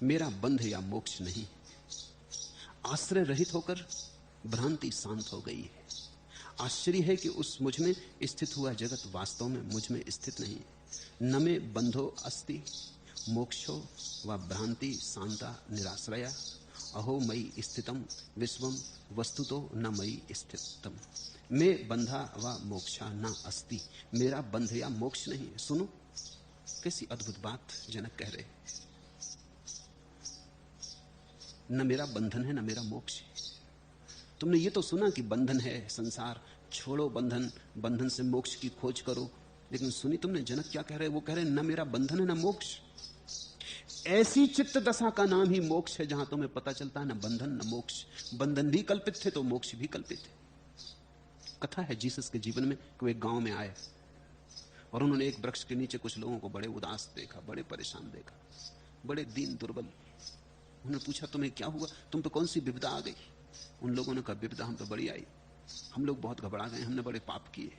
मेरा बंध या मोक्ष नहीं। आश्रय रहित होकर भ्रांति शांत हो गई है। आश्चर्य है कि उस मुझ में स्थित हुआ जगत वास्तव में मुझ में स्थित नहीं है। न में बंधो अस्ति मोक्षो व भ्रांति शांता निराश्रया अहो मयि स्थितम विश्वम वस्तुतो न मयि स्थितम। मैं बंधा व मोक्षा न अस्ति, मेरा बंध या मोक्ष नहीं है। सुनो कैसी अद्भुत बात जनक कह रहे। न मेरा बंधन है न मेरा मोक्ष है। तुमने ये तो सुना कि बंधन है संसार, छोड़ो बंधन, बंधन से मोक्ष की खोज करो। लेकिन सुनी तुमने जनक क्या कह रहे? वो कह रहे न मेरा बंधन है न मोक्ष। ऐसी चित्त दशा का नाम ही मोक्ष है जहां तुम्हें पता चलता है न बंधन न मोक्ष। बंधन भी कल्पित थे तो मोक्ष भी कल्पित है। कथा है जीसस के जीवन में कि वे गांव में आए और उन्होंने एक वृक्ष के नीचे कुछ लोगों को बड़े उदास देखा, बड़े परेशान देखा, बड़े दीन दुर्बल। उन्होंने पूछा तुम्हें क्या हुआ, तुम पे कौन सी विपदा आ गई? उन लोगों ने कहा विपदा हम पे बड़ी आई, हम लोग बहुत घबरा गए, हमने बड़े पाप किए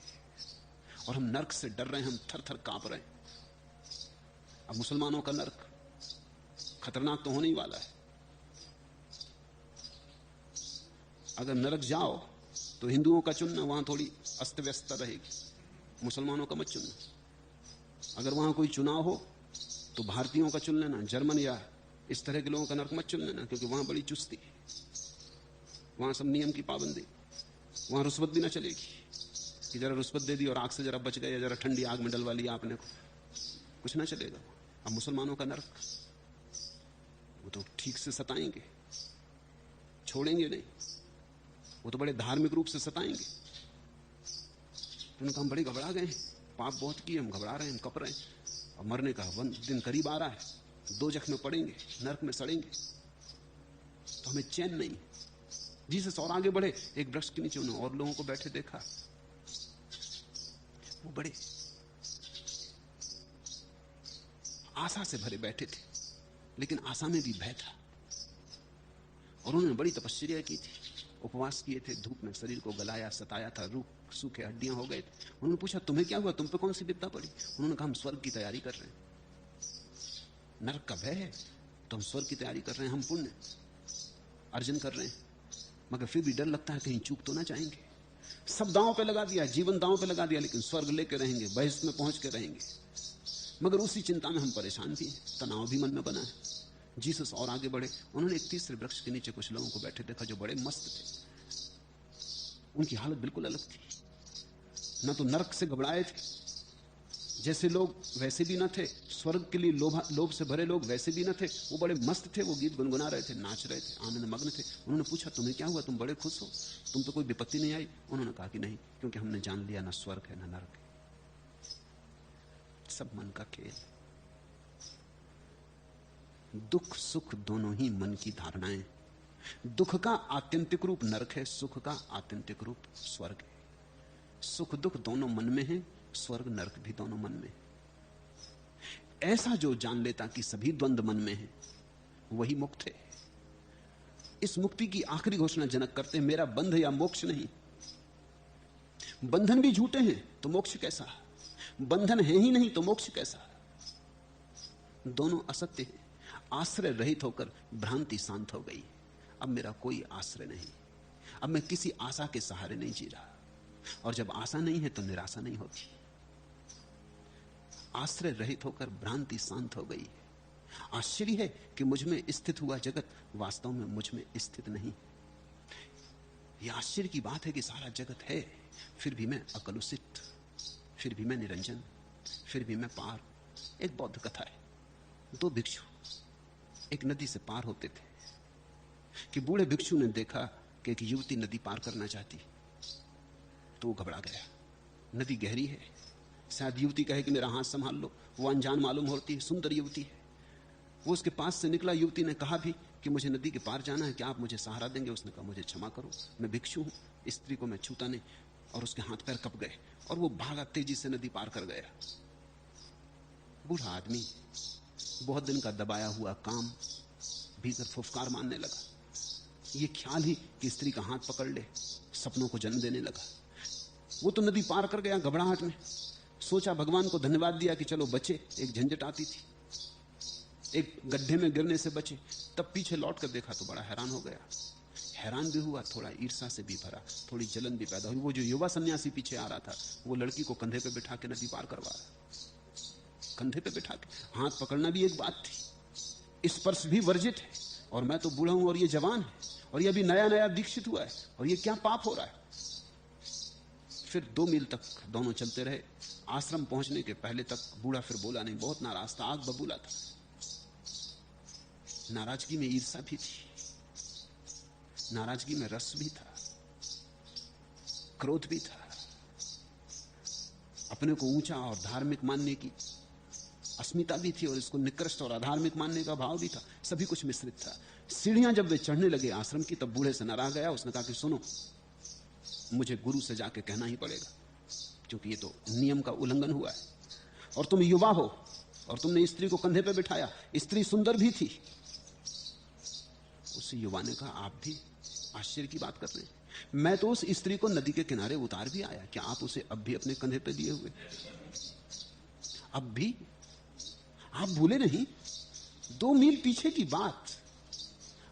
और हम नरक से डर रहे हैं, हम थर थर कांप रहे हैं। अब मुसलमानों का नरक खतरनाक तो होने ही वाला है। अगर नरक जाओ तो हिंदुओं का चुनना, वहां थोड़ी अस्त व्यस्तता रहेगी, मुसलमानों का मत चुनना। अगर वहां कोई चुनाव हो तो भारतीयों का चुन लेना, जर्मन या इस तरह के लोगों का नरक मत चुन लेना, क्योंकि वहां बड़ी चुस्ती, वहां सब नियम की पाबंदी, वहां रुस्वत भी ना चलेगी कि जरा रुस्वत दे दी और आग से जरा बच गए, जरा ठंडी आग में डलवा लिया आपने को, कुछ ना चलेगा। अब मुसलमानों का नरक, वो तो ठीक से सताएंगे, छोड़ेंगे नहीं, वो तो बड़े धार्मिक रूप से सताएंगे। उन्होंने कहा हम बड़े घबरा गए हैं, पाप बहुत किए, हम घबरा रहे हैं, हम कप रहे हैं, और मरने का दिन करीब आ रहा है, दो जख्म में पड़ेंगे, नरक में सड़ेंगे, तो हमें चैन नहीं। जीसस और आगे बढ़े, एक वृक्ष के नीचे उन्होंने और लोगों को बैठे देखा, वो बड़े आशा से भरे बैठे थे, लेकिन आशा में भी भय था। और उन्होंने बड़ी तपस्या की थी, उपवास किए थे, धूप में शरीर को गलाया, सताया था, रूख सूखे हड्डियां हो गए थे। उन्होंने पूछा तुम्हें क्या हुआ, तुम पे कौन सी विपदा पड़ी? उन्होंने कहा हम स्वर्ग की तैयारी कर रहे हैं, नरक का भय है तो हम स्वर्ग की तैयारी कर रहे हैं, हम पुण्य अर्जन कर रहे हैं, मगर फिर भी डर लगता है कहीं चूक तो ना जाएंगे। सब दांव पे लगा दिया, जीवन दांव पे लगा दिया, लेकिन स्वर्ग लेके रहेंगे, बहिष्ठ में पहुंच के रहेंगे। मगर उसी चिंता में हम परेशान भी हैं, तनाव भी मन में बना है। जीसस और आगे बढ़े, उन्होंने एक तीसरे वृक्ष के नीचे कुछ लोगों को बैठे देखा जो बड़े मस्त थे। उनकी हालत बिल्कुल अलग थी, न तो नरक से घबराए थे जैसे लोग वैसे भी न थे, स्वर्ग के लिए लोभ से भरे लोग वैसे भी न थे, वो बड़े मस्त थे, वो गीत गुनगुना रहे थे, नाच रहे थे, आनंद मग्न थे। उन्होंने पूछा तुम्हें क्या हुआ, तुम बड़े खुश हो, तुम तो कोई विपत्ति नहीं आई? उन्होंने कहा कि नहीं, क्योंकि हमने जान लिया ना स्वर्ग है ना नरक है, सब मन का खेल। दुख सुख दोनों ही मन की धारणाएं। दुख का आत्यंतिक रूप नरक है, सुख का आत्यंतिक रूप स्वर्ग है। सुख दुख दोनों मन में है, स्वर्ग नरक भी दोनों मन में। ऐसा जो जान लेता कि सभी द्वंद्व मन में है, वही मुक्त है। इस मुक्ति की आखिरी घोषणा जनक करते हैं, मेरा बंध या मोक्ष नहीं। बंधन भी झूठे हैं तो मोक्ष कैसा? बंधन है ही नहीं तो मोक्ष कैसा? दोनों असत्य है। आश्रय रहित होकर भ्रांति शांत हो गई। अब मेरा कोई आश्रय नहीं, अब मैं किसी आशा के सहारे नहीं जी रहा, और जब आशा नहीं है तो निराशा नहीं होती। आश्रय रहित होकर भ्रांति शांत हो गई। आश्चर्य है कि मुझ में स्थित हुआ जगत वास्तव में मुझ में स्थित नहीं। यह आश्चर्य की बात है कि सारा जगत है, फिर भी मैं अकलुषित, फिर भी मैं निरंजन, फिर भी मैं पार। एक बौद्ध कथा है, दो भिक्षु एक नदी से पार होते थे कि बूढ़े भिक्षु ने देखा कि एक युवती नदी पार करना चाहती, तो वो घबरा गया। नदी गहरी है, शायद युवती कहे कि मेरा हाथ संभाल लो, वो अनजान मालूम होती है, सुंदर युवती है। वो उसके पास से निकला, युवती ने कहा भी कि मुझे नदी के पार जाना है, क्या आप मुझे सहारा देंगे? उसने कहा मुझे क्षमा करो, मैं भिक्षु हूं, स्त्री को मैं छूता नहीं। और उसके हाथ पैर कप गए और वो भागा, तेजी से नदी पार कर गया। बूढ़ा आदमी, बहुत दिन का दबाया हुआ काम, भीतर फुफकार मारने लगा। ये ख्याल ही कि स्त्री का हाथ पकड़ ले सपनों को जन्म देने लगा। वो तो नदी पार कर गया घबराहट में, सोचा भगवान को धन्यवाद दिया कि चलो बचे, एक झंझट आती थी। एक गड्ढे में गिरने से बचे। तब पीछे लौट कर देखा तो बड़ा हैरान हो गया। हैरान भी हुआ, थोड़ा ईर्ष्या से भी भरा, थोड़ी जलन भी पैदा हुई। वो जो युवा सन्यासी पीछे आ रहा था, वो लड़की को कंधे पे बिठा के नदी पार करवा रहा। कंधे पे बिठा के, हाथ पकड़ना भी एक बात थी, स्पर्श भी वर्जित है। और मैं तो बूढ़ा हूं और ये जवान है, और ये अभी नया नया दीक्षित हुआ है, और ये क्या पाप हो रहा है। फिर 2 मील तक दोनों चलते रहे। आश्रम पहुंचने के पहले तक बूढ़ा फिर बोला नहीं, बहुत नाराज था, आग बबूला था। नाराजगी में ईर्ष्या भी थी, नाराजगी में रस भी था, क्रोध भी था, अपने को ऊंचा और धार्मिक मानने की अस्मिता भी थी, और इसको निकृष्ट और अधार्मिक मानने का भाव भी था। सभी कुछ मिश्रित था। सीढ़ियां जब वे चढ़ने लगे आश्रम की, तब बूढ़े से नाराज गया। उसने कहा कि सुनो, मुझे गुरु से जाके कहना ही पड़ेगा, क्योंकि ये तो नियम का उल्लंघन हुआ है, और तुम युवा हो और तुमने स्त्री को कंधे पे बिठाया। स्त्री सुंदर भी थी। उस युवा ने कहा, आप भी आश्चर्य की बात कर रहे हैं, मैं तो उस स्त्री को नदी के किनारे उतार भी आया, क्या आप उसे अब भी अपने कंधे पे लिए हुए? अब भी आप भूले नहीं? 2 मील पीछे की बात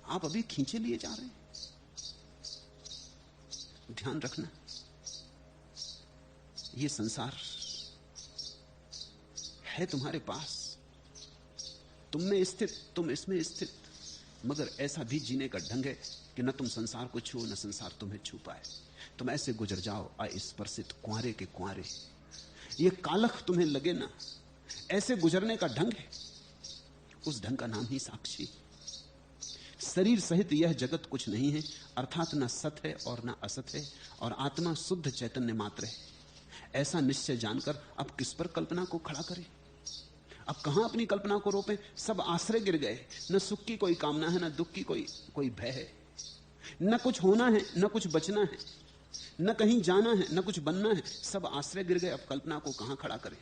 आप अभी खींचे लिए जा रहे हैं। ध्यान रखना, ये संसार है तुम्हारे पास, तुम में स्थित, तुम इसमें स्थित, मगर ऐसा भी जीने का ढंग है कि न तुम संसार को छुओ, न संसार तुम्हें छू पाए। तुम ऐसे गुजर जाओ अस्पर्शित, कुंवारे के कुंवारे। ये कालख तुम्हें लगे ना, ऐसे गुजरने का ढंग है। उस ढंग का नाम ही साक्षी। शरीर सहित यह जगत कुछ नहीं है, अर्थात न सत है और न असत है, और आत्मा शुद्ध चैतन्य मात्र है। ऐसा निश्चय जानकर अब किस पर कल्पना को खड़ा करें? अब कहां अपनी कल्पना को रोपें? सब आश्रय गिर गए। न सुख की कोई कामना है, न दुख की कोई भय है, न कुछ होना है, न कुछ बचना है, न कहीं जाना है, न कुछ बनना है। सब आश्रय गिर गए। अब कल्पना को कहां खड़ा करें?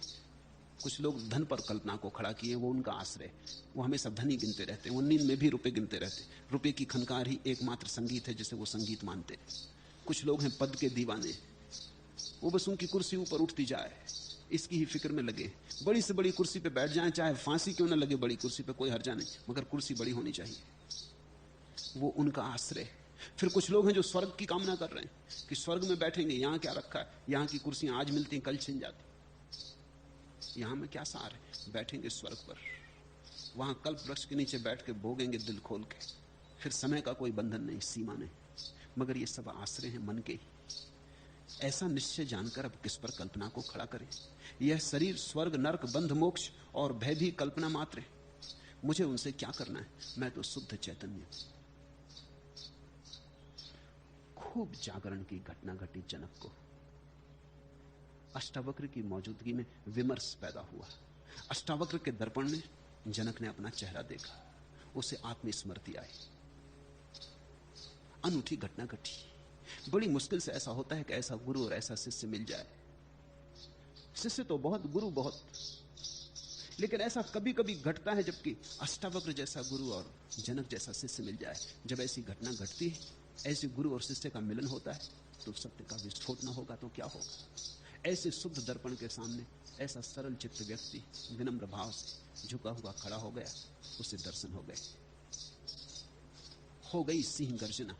कुछ लोग धन पर कल्पना को खड़ा किए, वो उनका आश्रय। वो हमेशा धन ही गिनते रहते हैं, वो नींद में भी रुपए गिनते रहते हैं। रुपए की खनकार ही एकमात्र संगीत है जिसे वो संगीत मानते हैं। कुछ लोग हैं पद के दीवाने, वो बस उनकी कुर्सी ऊपर उठती जाए, इसकी ही फिक्र में लगे। बड़ी से बड़ी कुर्सी पे बैठ जाएं, चाहे फांसी क्यों ना लगे, बड़ी कुर्सी पे कोई हर्जा नहीं, मगर कुर्सी बड़ी होनी चाहिए। वो उनका आश्रय। फिर कुछ लोग हैं जो स्वर्ग की कामना कर रहे हैं कि स्वर्ग में बैठेंगे, यहां क्या रखा है, यहां की कुर्सियां आज मिलती कल छिन जाती, यहां में क्या सार है, बैठेंगे स्वर्ग पर, वहां कल्प वृक्ष के नीचे बैठ के भोगेंगे दिल खोल के। फिर समय का कोई बंधन नहीं, सीमा नहीं। मगर ये सब आश्रय हैं मन के। ऐसा निश्चय जानकर अब किस पर कल्पना को खड़ा करें? यह शरीर स्वर्ग नरक बंध मोक्ष और भय भी कल्पना मात्र है। मुझे उनसे क्या करना है? मैं तो शुद्ध चैतन्य। खूब जागरण की घटना घटी जनक को। अष्टावक्र की मौजूदगी में विमर्श पैदा हुआ। अष्टावक्र के दर्पण में जनक ने अपना चेहरा देखा, उसे आत्मस्मृति आई। अनूठी घटना घटी। बड़ी मुश्किल से ऐसा होता है कि ऐसा गुरु और ऐसा शिष्य मिल जाए। शिष्य तो बहुत, गुरु बहुत, लेकिन ऐसा कभी कभी घटता है जबकि अष्टावक्र जैसा गुरु और जनक जैसा शिष्य मिल जाए। जब ऐसी घटना घटती है, ऐसे गुरु और शिष्य का मिलन होता है, तो सत्य का विस्फोट न होगा तो क्या होगा? ऐसे शुद्ध दर्पण के सामने ऐसा सरल चित्त व्यक्ति विनम्र भाव से झुका हुआ खड़ा हो गया। उसे दर्शन हो गए। हो गई सिंह गर्जना।